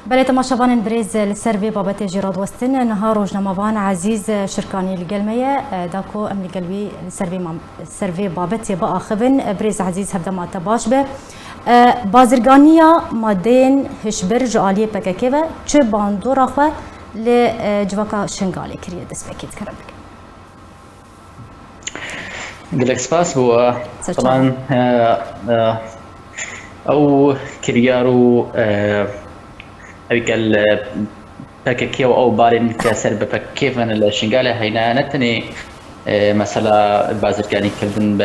بله تماشاوان بريز لسربي بابت جيراد وستن نهار روجنامه‌وان عزیز شرکانی القلمية داكو ام القلبي سربي بابت بقى خبن بريز عزيز هبدا ما تباش به بازرگانیا مادین هشبر جالی پککیو چه باندورا خو لجواکا شنگالی کریه دست بکیت کرد. قلك سباس هو طبعا او كريارو ابيكال باكيكيو او بارين كسر بكيفن الشنغاله هينا نتني مثلا بازرگاني كردن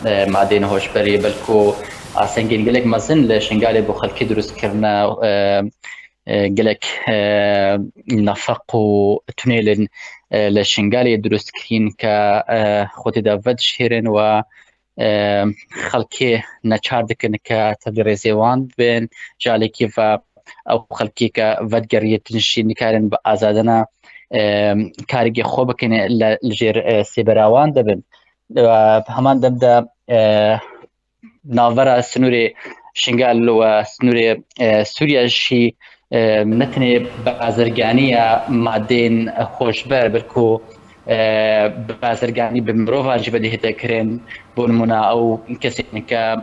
بمعدن هوشبري بلكو اسنگين قلك مازن الشنغاله بو خلكي دروس كرنا قلك نفق تونيلن للشنغالي دروس كين كخوتي دافد شيرن و خلكي نچاردكن كتدريزيوان بين جالي كيف او خلكي كفدگريه تنشين كارن بازادنا كارجي خوبكن لجير سيبراوان دبن همان دبدا ناورا سنوري شنغال وسنوري سوريا شي نتني بازرگانية معدين خوشبر بركو بازرگاني بمروفا جبده هتكرين بونمونا او كسينكا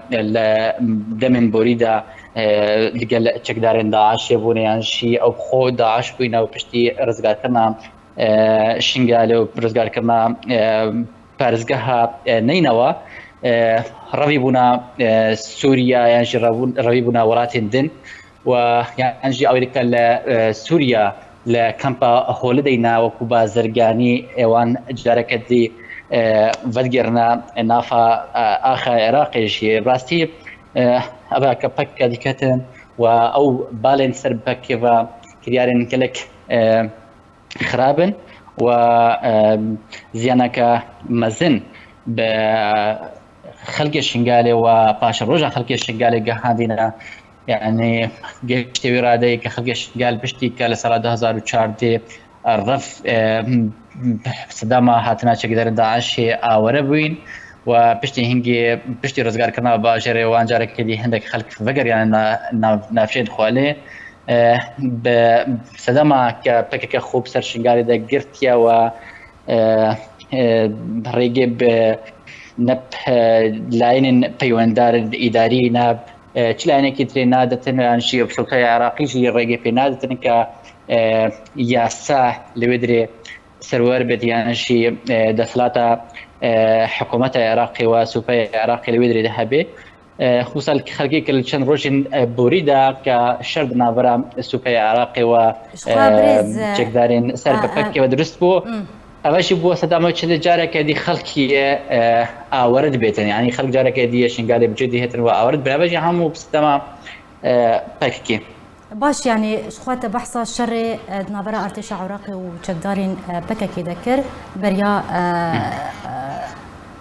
دمن بوريدا لقال تشكدارين داعش يبوني عن او خو داعش بينا وبشتي رزقار كرنا شنغال ورزقار كرنا بارزقها نينوا ربي بونا سوريا يعني ربي بونا وراتين دن ويعني أمريكا سوريا لكامبا هولدينا وكوبا زرقاني ايوان جاركدي فدقرنا نافا اخا عراقي شي براستي ابا كبك ديكتن او بالين سربك كيفا كريارن كلك خرابن و زيانك مزن بخلق الشنغالي وباشا رجع خلق الشنغالي قهادينا يعني جيشتي ورادي كخلقش قال بشتي كال سنة 2014 الرف صدامة هاتنا شقدر داعش آوربوين وبشتي هنجي بشتي رزقار كنا باجري وانجارك كدي هندك خلق فقر يعني نافشين خوالي بصدامة كبكك خوب سر شنقالي دا قرتيا و ريقب نب لاين بيواندار الإداري ناب چلانه كتري نادتن عن شيء بسلطة عراقي شيء رجع في نادتن ك ياسا لودري سرور بديان شيء دخلاتا حكومة عراقي وسوبي عراقي لودري ذهبي خصوصا خلقي كل شن روشن بوريدا كشرد نافرا سوبي عراقي و جدارين سرب بكي ودرست بو أول بو صدامة شل جارك دي خلقي آورد بيتن يعني خلق جارك دي شنقالي بجدي هتن وآورد بنابجي همو بصدامة باكي باش يعني شخوات بحثة الشر نابرا ارتشاع عراقي وشدارين بككي ذكر بريا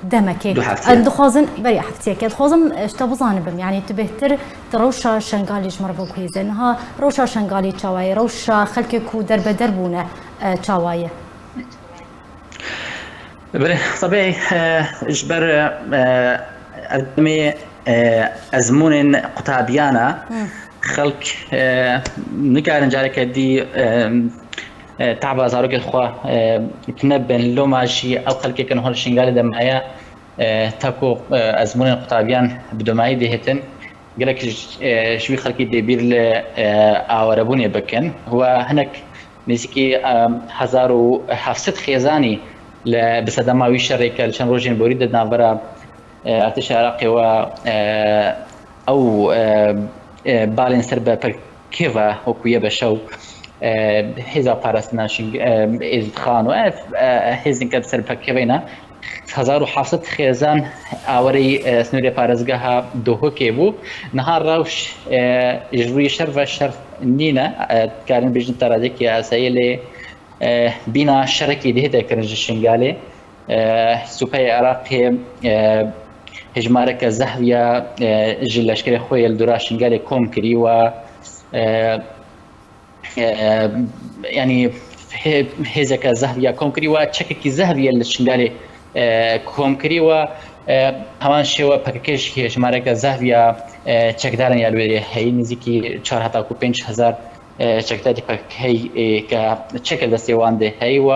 دمكي دخوزن بريا حفتي كده دخوزن اشتبزان بم يعني تبهتر تروشا شنقالي جمر بوكيزن ها روشا شنقالي تشاواي روشا خلقي كو درب دربونه تشاواي طبيعي اجبر ادمي ازمون قطابيانا خلق نكارن جارك دي تعب زاروك اخوا تنبن لو ماشي او خلق كانوا هول شنغال دمايا تاكو ازمون قطابيان بدماي دهتن قالك شوي خلقي دي بير ل اوربوني بكن هو هناك نسكي 1700 خيزاني بصدامة ويشارك لشان روجين بوريد نافرا ارتش عراقي و او بالين سربا كيفا وكويا بشو هزا بارسنا شنج ازد خان و هزن كب سربا كيفينا 1700 خيزان اوري سنوري بارزگاها دوهو كيبو نهار روش جروي شر و شر نينا كارن بيجن ترادك يا سيلي بنا شركي ده ذكر الشنغالي سوبي عراقي هجمارك زهوية جلشكري خويا الدرا شنغالي كوم كري و يعني هزك زهوية كوم كري و تشككي زهوية الشنغالي كوم كري و همان شو پاکیج هجمارك زهوية چکدارن یالوی هی نزدیکی 4 تا 5000 چەکداری هەی کە چێکە دەستێوان دێ هەی و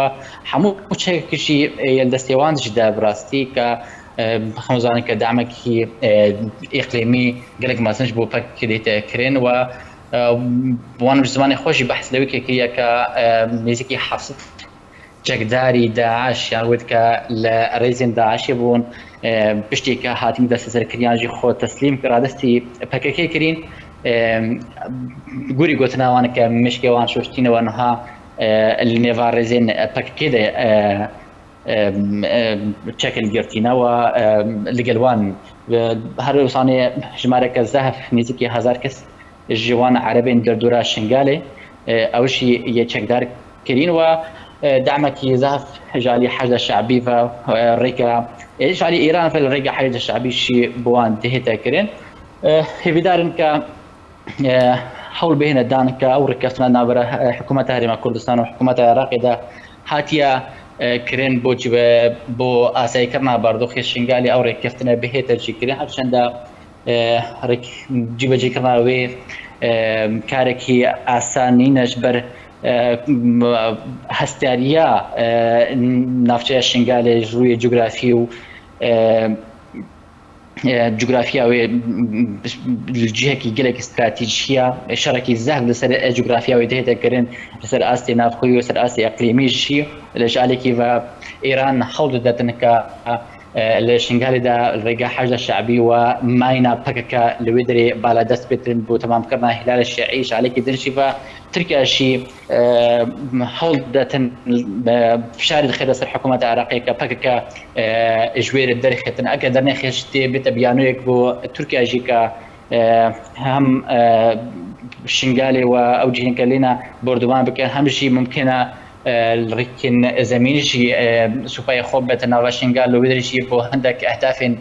هەموو چێکیشی دەستێواندشدا بڕاستی کە خەمزانە کە دامەکی ئیقلیمی گەلێک ماسنج بۆ پەک دێتەکرێن و بوانم زمانی خۆشی بەحث لەوەیەکەیە کە نزیکی 700 چەکداری داعش یاوت کە لە ڕێزین داعشی بوون پشتێکە هاتیم دەستەسەرکردیانژی خۆ تەسلیم ڕادستی پەکەکەی کردین گوری گوتناوانە کە مشکێوان شوشتینەوە نها لە نێوان ڕێزین پەکەکەی چەکن گرتینەوە لەگەڵوان هەر وسانێ ژمارەکە زەهف نزیکی 1000 کەس جوان عربین دەردورا شنگالێ ئەوشی یە چەکدار کردین و دعمكي زاف جالي حاجة شعبي فريكا جالي إيران في الريكا حاجة شعبي شيء بوان دهيتا كرين هبدارن ك حول بهنا دانك أو ركسنا نابرة حكومة هرم كردستان وحكومة العراق ده هاتيا كرين بو آسای کرنا باردوخی شنگالی أو ركفتنا بهيتا شيء كرين هرچند رك جيبه جي کرنا وي كاركي آسانی نجبر هەستاریا ناوچەیە شنگالێ ژووی جوگرافی و جوگرافیاوێ جهێکی گەلێک استراتیژیە شەڕێکی زەحک لەسەر جوگرافیاوی دێتەکردن لەسەر ئاستی ناوخۆیی و سەر ئاستی ئەقلیمیشی لە ژالێکی و ئێران هەوڵ دەدەن کە لە شنگالیدا ڕێگا حەجە شعبی و ماینا پەکەکە لەوێ دەرێ بالا دەست بێتن بۆ تەمامکردنا هلال شیعی ژالێکی درشی و ترکیاشی هەوڵ دەدەن فشاری دەخێت لەسەر حکوومەت عێراقی کە پەکەکە ژوێرە دەرخێتن ئەگەر دەرنەخێشتێ بێتە بیانوویەک بۆ تورکیاژی کە هەم شنگالێ و ئەو جیهێنکە لێنە بردومان بکەن هەمشی ممکنە ڕێکن زەمینیشی سوپای خۆ بێتە ناوە شنگال و وێدرشی بۆ هەندێک ئەهدافێن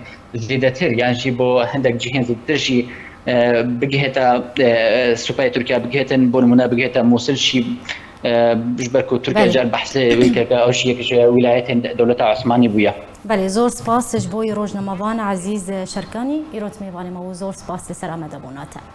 زیدەتر یانشی بۆ هەندێک جیهێن زیدترشی بگهێتە سوپای تورکیا بگهێتن بۆ نمونە بگهێتە مووسڵشی بژبەرک و تورکیا جار بەحسێ ویکەکە ئەوشی یەکیش ویلایەتێن دەوڵەتە عوسمانی بووە. بله زۆر سپاسش بۆی ڕۆژنەمەوان عزیز شەرکانی ئیرۆت میوانێمەوە زۆر سپاس لەسەر ئەمەدەبووناتە.